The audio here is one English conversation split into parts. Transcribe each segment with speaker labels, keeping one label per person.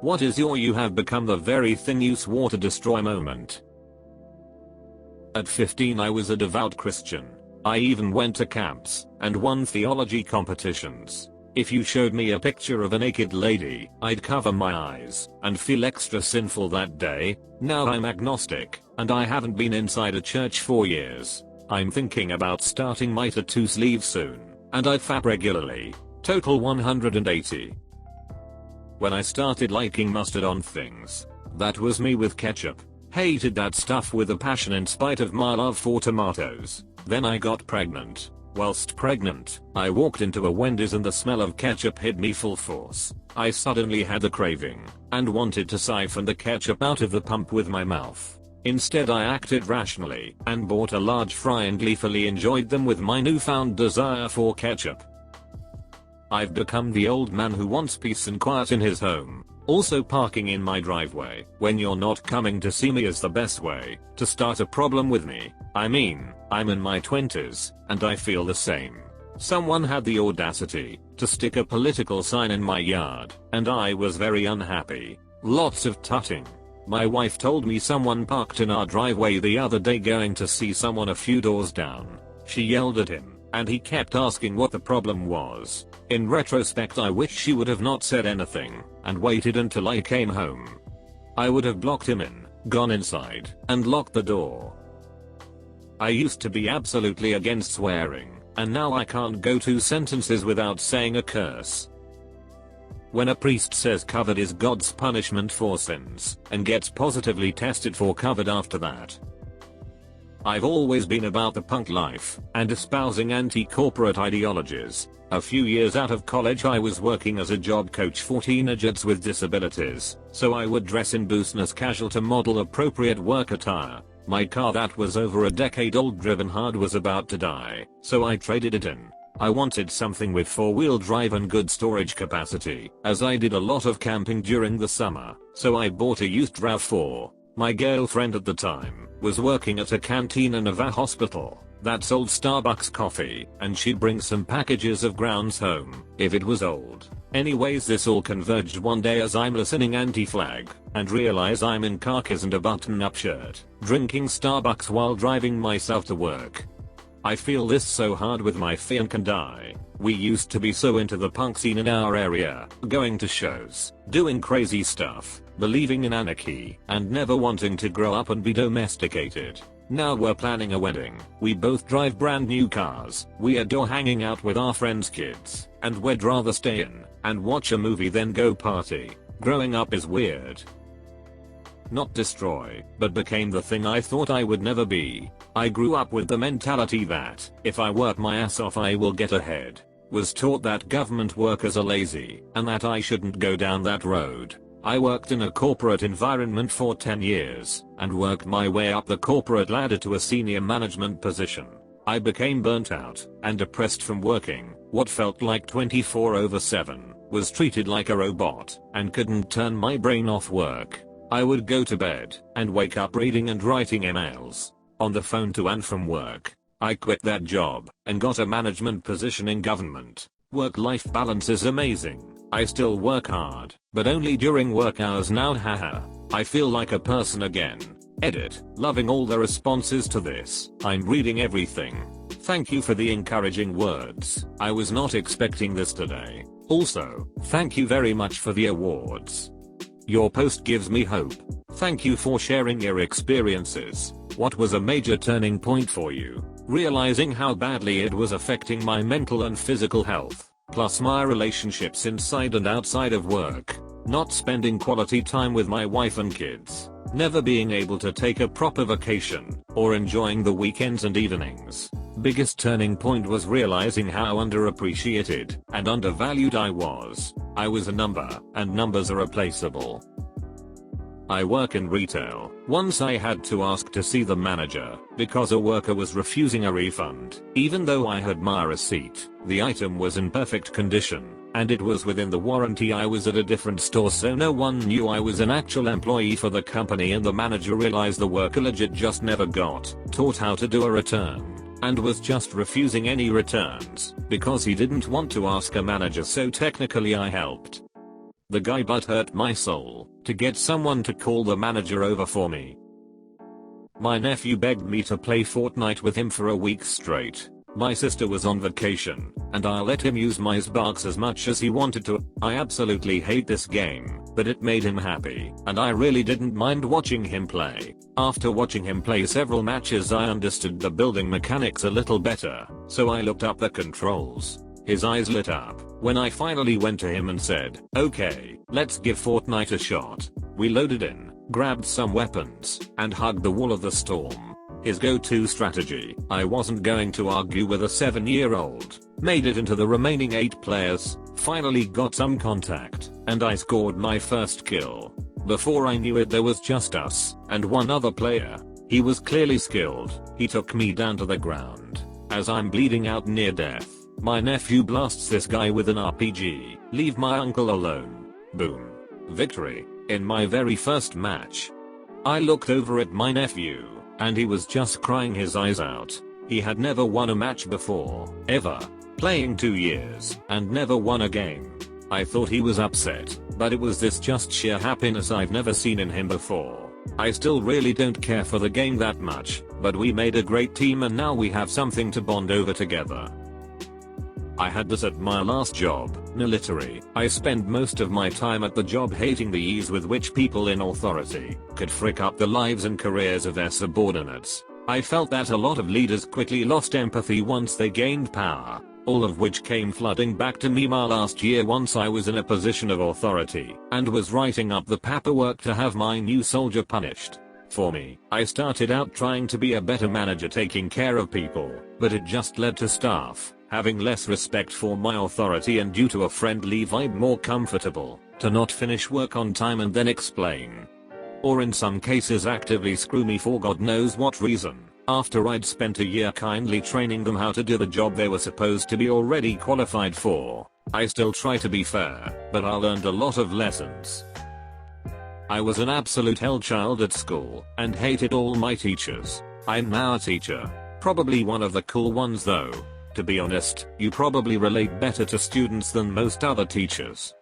Speaker 1: What is your "you have become the very thing you swore to destroy" moment? At 15 I was a devout Christian. I even went to camps and won theology competitions. If you showed me a picture of a naked lady, I'd cover my eyes and feel extra sinful that day. Now I'm agnostic, and I haven't been inside a church for years. I'm thinking about starting my tattoo sleeve soon, and I fap regularly. Total 180. When I started liking mustard on things, that was me with ketchup. Hated that stuff with a passion in spite of my love for tomatoes. Then I got pregnant. Whilst pregnant, I walked into a Wendy's and the smell of ketchup hit me full force. I suddenly had the craving and wanted to siphon the ketchup out of the pump with my mouth. Instead I acted rationally and bought a large fry and gleefully enjoyed them with my newfound desire for ketchup. I've become the old man who wants peace and quiet in his home. Also, parking in my driveway when you're not coming to see me is the best way to start a problem with me. I mean, I'm in my 20s, and I feel the same. Someone had the audacity to stick a political sign in my yard, and I was very unhappy. Lots of tutting. My wife told me someone parked in our driveway the other day going to see someone a few doors down. She yelled at him, and he kept asking what the problem was. In retrospect, I wish she would have not said anything and waited until I came home. I would have blocked him in, gone inside, and locked the door. I used to be absolutely against swearing, and now I can't go 2 sentences without saying a curse. When a priest says covered is God's punishment for sins and gets positively tested for covered after that. I've always been about the punk life and espousing anti-corporate ideologies. A few years out of college I was working as a job coach for teenagers with disabilities, so I would dress in business casual to model appropriate work attire. My car that was over a decade old, driven hard, was about to die, so I traded it in. I wanted something with 4-wheel drive and good storage capacity, as I did a lot of camping during the summer, so I bought a used RAV4. My girlfriend at the time was working at a canteen in a VA hospital that sold Starbucks coffee, and she'd bring some packages of grounds home if it was old. Anyways, this all converged one day as I'm listening Anti-Flag and realize I'm in khakis and a button-up shirt, drinking Starbucks while driving myself to work. I feel this so hard with my fiance and I. We used to be so into the punk scene in our area, going to shows, doing crazy stuff, believing in anarchy, and never wanting to grow up and be domesticated. Now we're planning a wedding. We both drive brand new cars. We adore hanging out with our friends' kids, and we'd rather stay in and watch a movie than go party. Growing up is weird. Not destroy, but became the thing I thought I would never be. I grew up with the mentality that if I work my ass off I will get ahead. Was taught that government workers are lazy and that I shouldn't go down that road. I worked in a corporate environment for 10 years and worked my way up the corporate ladder to a senior management position. I became burnt out and depressed from working what felt like 24/7, was treated like a robot, and couldn't turn my brain off work. I would go to bed and wake up reading and writing emails on the phone to and from work. I quit that job and got a management position in government. Work-life balance is amazing. I still work hard, but only during work hours now, haha. I feel like a person again. Edit. Loving all the responses to this. I'm reading everything. Thank you for the encouraging words. I was not expecting this today. Also, thank you very much for the awards. Your post gives me hope. Thank you for sharing your experiences. What was a major turning point for you? Realizing how badly it was affecting my mental and physical health, plus my relationships inside and outside of work. Not spending quality time with my wife and kids. Never being able to take a proper vacation, or enjoying the weekends and evenings. Biggest turning point was realizing how underappreciated and undervalued I was. I was a number, and numbers are replaceable. I work in retail. Once I had to ask to see the manager because a worker was refusing a refund, even though I had my receipt. The item was in perfect condition, and it was within the warranty. I was at a different store, so no one knew I was an actual employee for the company, and the manager realized the worker legit just never got taught how to do a return, and was just refusing any returns because he didn't want to ask a manager, so technically I helped. The guy butt hurt my soul to get someone to call the manager over for me. My nephew begged me to play Fortnite with him for a week straight. My sister was on vacation, and I let him use my Xbox as much as he wanted to. I absolutely hate this game, but it made him happy, and I really didn't mind watching him play. After watching him play several matches, I understood the building mechanics a little better, so I looked up the controls. His eyes lit up when I finally went to him and said, "Okay, let's give Fortnite a shot." We loaded in, grabbed some weapons, and hugged the wall of the storm. His go-to strategy, I wasn't going to argue with a 7-year-old, made it into the remaining 8 players, finally got some contact, and I scored my first kill. Before I knew it, there was just us and one other player. He was clearly skilled. He took me down to the ground. As I'm bleeding out near death, my nephew blasts this guy with an RPG. "Leave my uncle alone." Boom. Victory. In my very first match. I looked over at my nephew, and he was just crying his eyes out. He had never won a match before, ever. Playing 2 years, and never won a game. I thought he was upset, but it was this just sheer happiness I've never seen in him before. I still really don't care for the game that much, but we made a great team and now we have something to bond over together. I had this at my last job, military. I spent most of my time at the job hating the ease with which people in authority could frick up the lives and careers of their subordinates. I felt that a lot of leaders quickly lost empathy once they gained power, all of which came flooding back to me my last year once I was in a position of authority and was writing up the paperwork to have my new soldier punished. For me, I started out trying to be a better manager, taking care of people, but it just led to staff having less respect for my authority and, due to a friendly vibe, more comfortable to not finish work on time and then explain. Or in some cases actively screw me for God knows what reason, after I'd spent a year kindly training them how to do the job they were supposed to be already qualified for. I still try to be fair, but I learned a lot of lessons. I was an absolute hellchild at school and hated all my teachers. I'm now a teacher. Probably one of the cool ones though. To be honest, you probably relate better to students than most other teachers.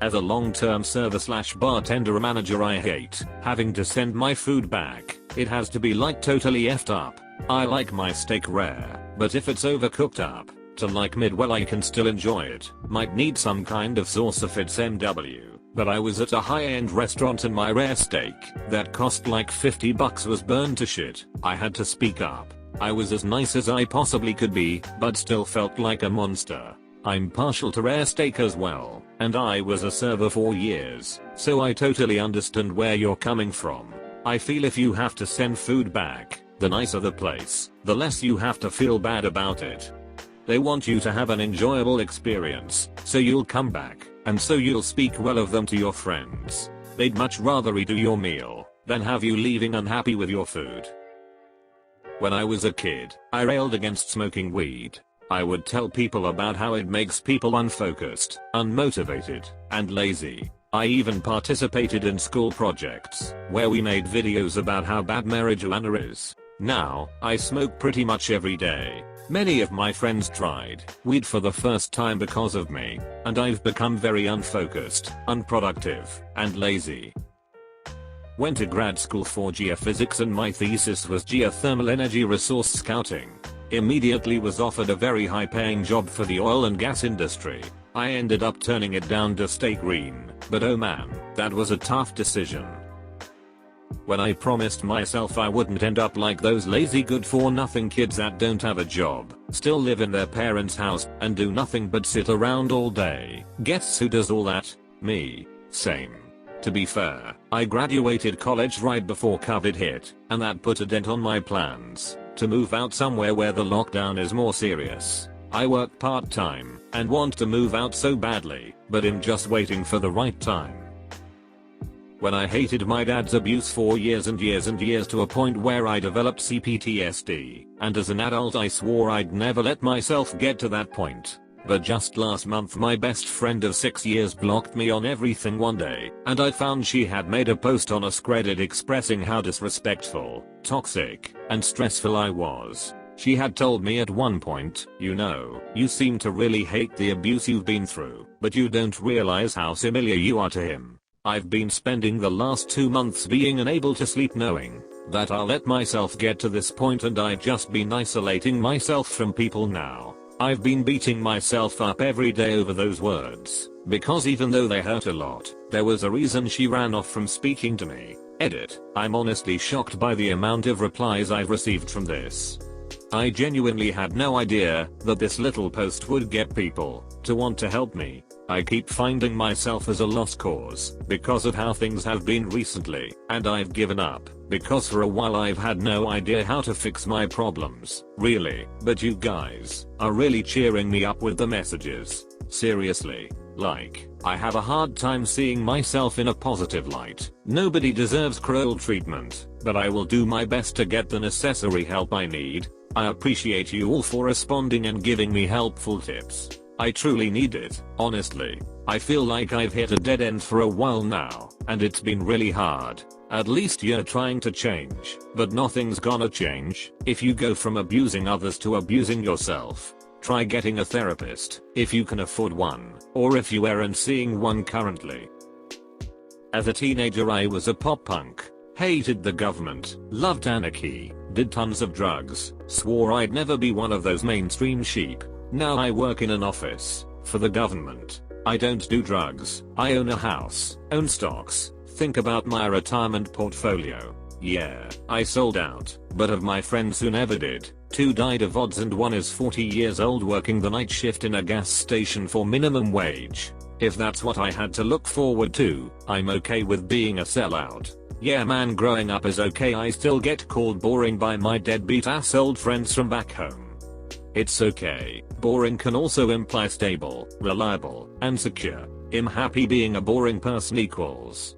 Speaker 1: As a long-term server/bartender or manager, I hate having to send my food back. It has to be like totally effed up. I like my steak rare, but if it's overcooked up to like mid-well, I can still enjoy it. Might need some kind of sauce if it's MW. But I was at a high-end restaurant and my rare steak that cost like $50 was burned to shit. I had to speak up. I was as nice as I possibly could be, but still felt like a monster. I'm partial to rare steak as well, and I was a server for years, so I totally understand where you're coming from. I feel if you have to send food back, the nicer the place, the less you have to feel bad about it. They want you to have an enjoyable experience, so you'll come back, and so you'll speak well of them to your friends. They'd much rather redo your meal than have you leaving unhappy with your food. When I was a kid, I railed against smoking weed. I would tell people about how it makes people unfocused, unmotivated, and lazy. I even participated in school projects where we made videos about how bad marijuana is. Now, I smoke pretty much every day. Many of my friends tried weed for the first time because of me, and I've become very unfocused, unproductive, and lazy. Went to grad school for geophysics and my thesis was geothermal energy resource scouting. Immediately was offered a very high-paying job for the oil and gas industry. I ended up turning it down to stay green, but oh man, that was a tough decision. When I promised myself I wouldn't end up like those lazy good-for-nothing kids that don't have a job, still live in their parents' house, and do nothing but sit around all day. Guess who does all that? Me. Same. To be fair, I graduated college right before COVID hit, and that put a dent on my plans to move out somewhere where the lockdown is more serious. I work part-time and want to move out so badly, but am just waiting for the right time. When I hated my dad's abuse for years and years and years to a point where I developed CPTSD, and as an adult I swore I'd never let myself get to that point. But just last month my best friend of 6 years blocked me on everything one day, and I found she had made a post on AskReddit expressing how disrespectful, toxic, and stressful I was. She had told me at one point, you seem to really hate the abuse you've been through, but you don't realize how similar you are to him. I've been spending the last 2 months being unable to sleep knowing that I'll let myself get to this point and I've just been isolating myself from people now. I've been beating myself up every day over those words, because even though they hurt a lot, there was a reason she ran off from speaking to me. Edit. I'm honestly shocked by the amount of replies I've received from this. I genuinely had no idea that this little post would get people to want to help me. I keep finding myself as a lost cause because of how things have been recently, and I've given up because for a while I've had no idea how to fix my problems, really, but you guys are really cheering me up with the messages. Seriously, like, I have a hard time seeing myself in a positive light. Nobody deserves cruel treatment, but I will do my best to get the necessary help I need. I appreciate you all for responding and giving me helpful tips. I truly need it, honestly. I feel like I've hit a dead end for a while now, and it's been really hard. At least you're trying to change, but nothing's gonna change if you go from abusing others to abusing yourself. Try getting a therapist, if you can afford one, or if you aren't seeing one currently. As a teenager I was a pop punk, hated the government, loved anarchy, did tons of drugs, swore I'd never be one of those mainstream sheep. Now I work in an office for the government. I don't do drugs. I own a house, own stocks, think about my retirement portfolio. Yeah, I sold out, but of my friends who never did, 2 died of odds and 1 is 40 years old working the night shift in a gas station for minimum wage. If that's what I had to look forward to, I'm okay with being a sellout. Yeah man, growing up is okay. I still get called boring by my deadbeat ass old friends from back home. It's okay. Boring can also imply stable, reliable, and secure. I'm happy being a boring person equals